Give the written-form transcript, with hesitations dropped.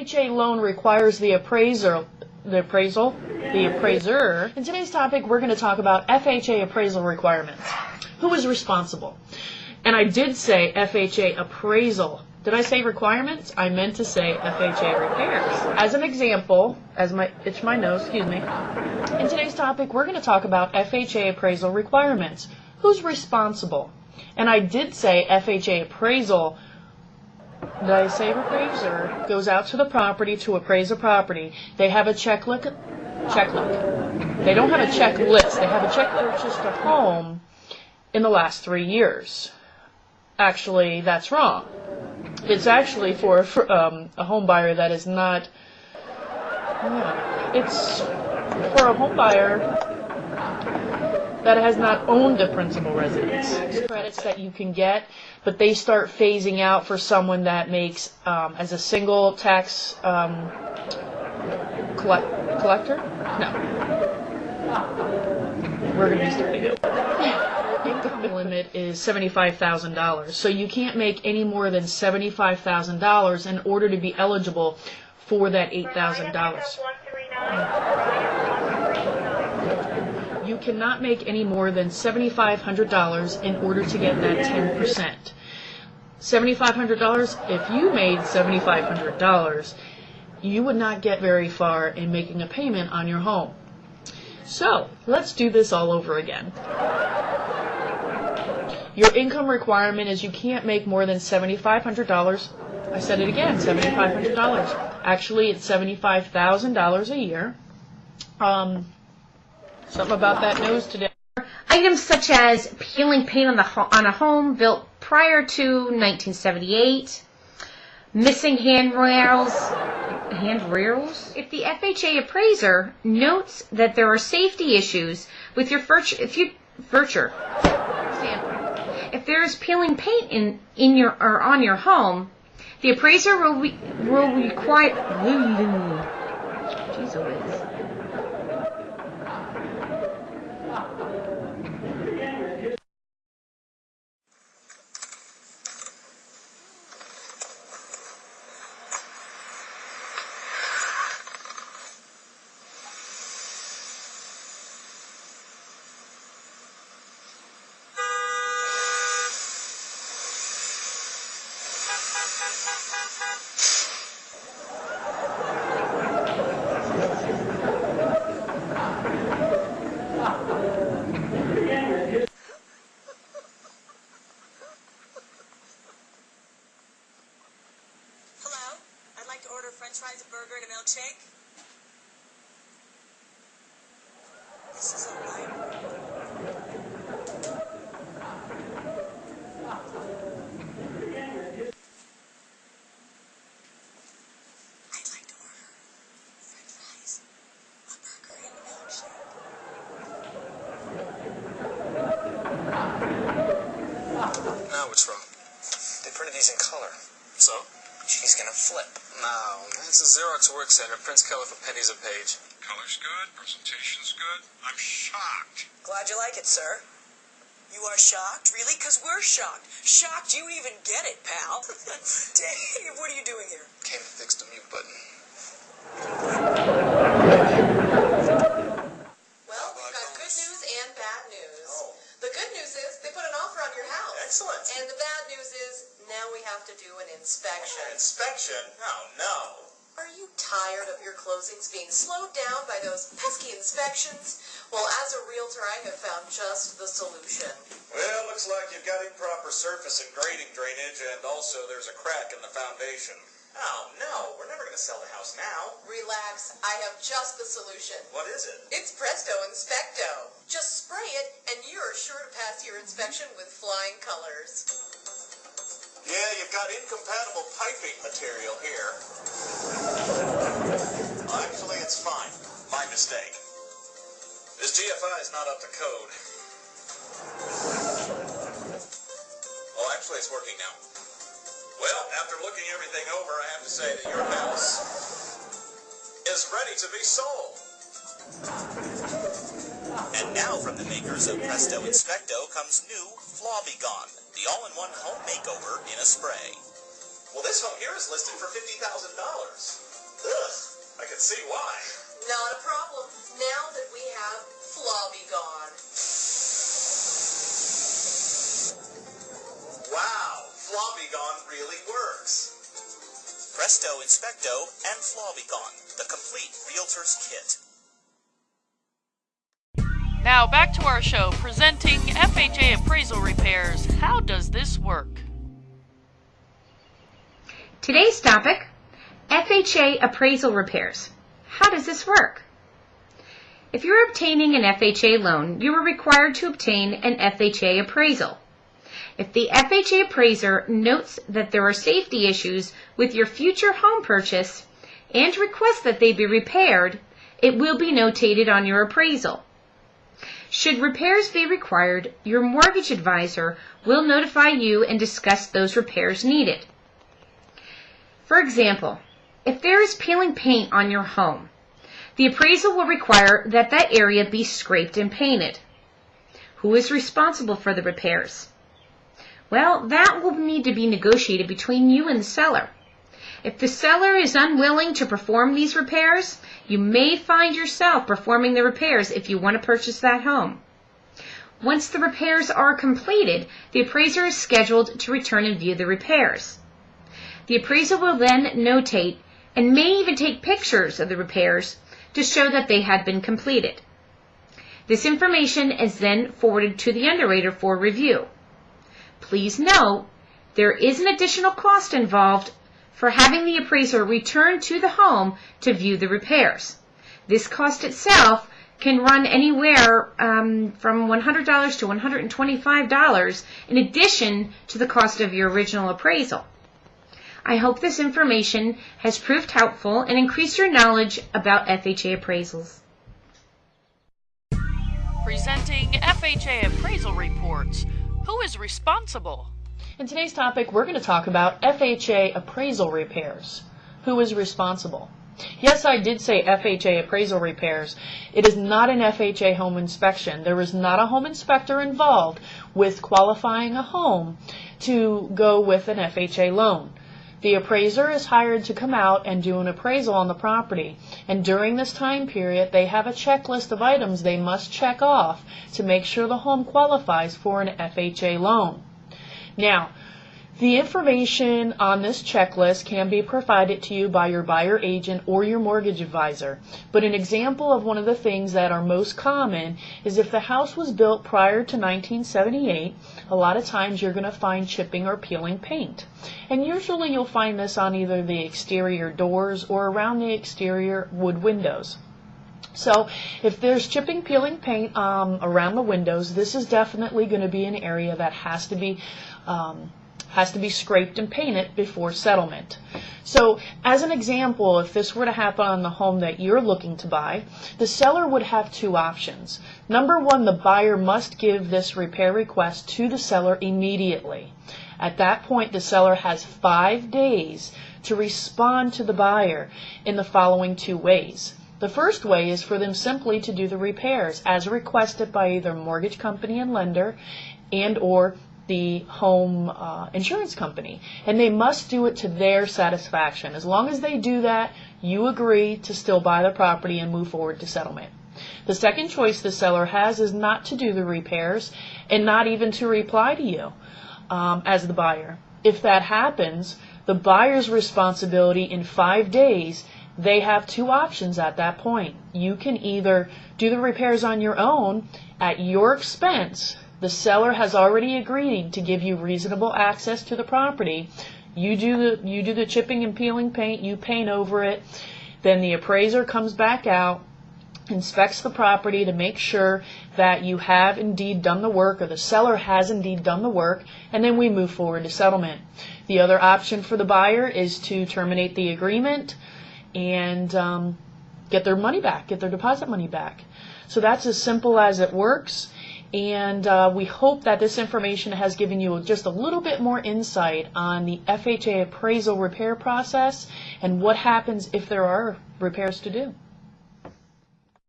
FHA loan requires the appraiser. In today's topic, we're going to talk about FHA appraisal requirements. Who is responsible? And I did say FHA appraisal. Did I say requirements? I meant to say FHA repairs. As an example, itch my nose, excuse me. In today's topic, we're going to talk about FHA appraisal requirements. Who's responsible? And I did say FHA appraisal. Did I say appraiser goes out to the property to appraise a property. They have a checklist. They don't have a checklist. They have a check purchased a home in the last 3 years. Actually, that's wrong. It's actually for a home buyer that is not. It's for a home buyer that has not owned a principal residence. Credits that you can get, but they start phasing out for someone that makes as a single tax collector. No, we're going to be starting it. Income limit is $75,000, so you can't make any more than $75,000 in order to be eligible for that $8,000. You cannot make any more than $7,500 in order to get that 10%. $7,500, if you made $7,500, you would not get very far in making a payment on your home. So, let's do this all over again. Your income requirement is you can't make more than $7,500. I said it again, $7,500. Actually, it's $75,000 a year. Something about that nose today. Items such as peeling paint on a home built prior to 1978, missing handrails. If the FHA appraiser notes that there are safety issues with your furniture, if there is peeling paint in your or on your home, the appraiser will require. Jeez Louise. French fries, a burger, and a milkshake. This is a library. I'd like to order French fries, a burger, and a milkshake. Now what's wrong? They printed these in color. So? She's gonna flip. No, it's a Xerox work center. Prints color for pennies a page. Color's good, presentation's good. I'm shocked. Glad you like it, sir. You are shocked? Really? 'Cause we're shocked. Shocked you even get it, pal. Dave, what are you doing here? Came to fix the mute button. Well, we've got good news and bad news. Oh. The good news is they put an offer on your house. Excellent. And the bad news is now we have to do an inspection. Inspection? Oh, no. Are you tired of your closings being slowed down by those pesky inspections? Well, as a realtor, I have found just the solution. Well, looks like you've got improper surface and grading drainage, and also there's a crack in the foundation. Oh, no. We're never going to sell the house now. Relax, I have just the solution. What is it? It's Presto Inspecto. Just spray it, and you're sure to pass your inspection with flying colors. Yeah, you've got incompatible piping material here. Well, actually, it's fine. My mistake. This GFI is not up to code. Oh, actually, it's working now. Well, after looking everything over, I have to say that your house is ready to be sold. And now from the makers of Presto Inspecto comes new Flaw Be Gone, the all-in-one home makeover in a spray. Well, this home here is listed for $50,000. Ugh, I can see why. Not a problem, now that we have Flobby gone. Wow, Flobby-Gon really works. Presto Inspecto and Flobby-Gon, the complete realtor's kit. Now back to our show, presenting FHA appraisal repairs. How does this work? Today's topic, FHA appraisal repairs. How does this work? If you're obtaining an FHA loan, you are required to obtain an FHA appraisal. If the FHA appraiser notes that there are safety issues with your future home purchase and requests that they be repaired, it will be notated on your appraisal. Should repairs be required, your mortgage advisor will notify you and discuss those repairs needed. For example, if there is peeling paint on your home, the appraisal will require that that area be scraped and painted. Who is responsible for the repairs? Well, that will need to be negotiated between you and the seller. If the seller is unwilling to perform these repairs, you may find yourself performing the repairs if you want to purchase that home. Once the repairs are completed, the appraiser is scheduled to return and view the repairs. The appraiser will then notate and may even take pictures of the repairs to show that they had been completed. This information is then forwarded to the underwriter for review. Please note, there is an additional cost involved for having the appraiser return to the home to view the repairs. This cost itself can run anywhere from $100 to $125 in addition to the cost of your original appraisal. I hope this information has proved helpful and increased your knowledge about FHA appraisals. Presenting FHA appraisal reports. Who is responsible? In today's topic, we're going to talk about FHA appraisal repairs. Who is responsible? Yes, I did say FHA appraisal repairs. It is not an FHA home inspection. There is not a home inspector involved with qualifying a home to go with an FHA loan. The appraiser is hired to come out and do an appraisal on the property, and during this time period they have a checklist of items they must check off to make sure the home qualifies for an FHA loan. Now, the information on this checklist can be provided to you by your buyer agent or your mortgage advisor. But an example of one of the things that are most common is if the house was built prior to 1978, a lot of times you're going to find chipping or peeling paint. And usually you'll find this on either the exterior doors or around the exterior wood windows. So if there's chipping, peeling paint around the windows, this is definitely going to be an area that has to be scraped and painted before settlement. So as an example, if this were to happen on the home that you're looking to buy, the seller would have two options. Number one, the buyer must give this repair request to the seller immediately. At that point, the seller has 5 days to respond to the buyer in the following two ways. The first way is for them simply to do the repairs as requested by either mortgage company and lender and or the home insurance company, and they must do it to their satisfaction. As long as they do that, you agree to still buy the property and move forward to settlement. The second choice the seller has is not to do the repairs and not even to reply to you as the buyer. If that happens, the buyer's responsibility in 5 days, they have two options at that point. You can either do the repairs on your own at your expense. The seller has already agreed to give you reasonable access to the property. You do the chipping and peeling paint, you paint over it. Then the appraiser comes back out, inspects the property to make sure that you have indeed done the work, or the seller has indeed done the work, and then we move forward to settlement. The other option for the buyer is to terminate the agreement and get their money back, get their deposit money back. So that's as simple as it works. And we hope that this information has given you just a little bit more insight on the FHA appraisal repair process and what happens if there are repairs to do.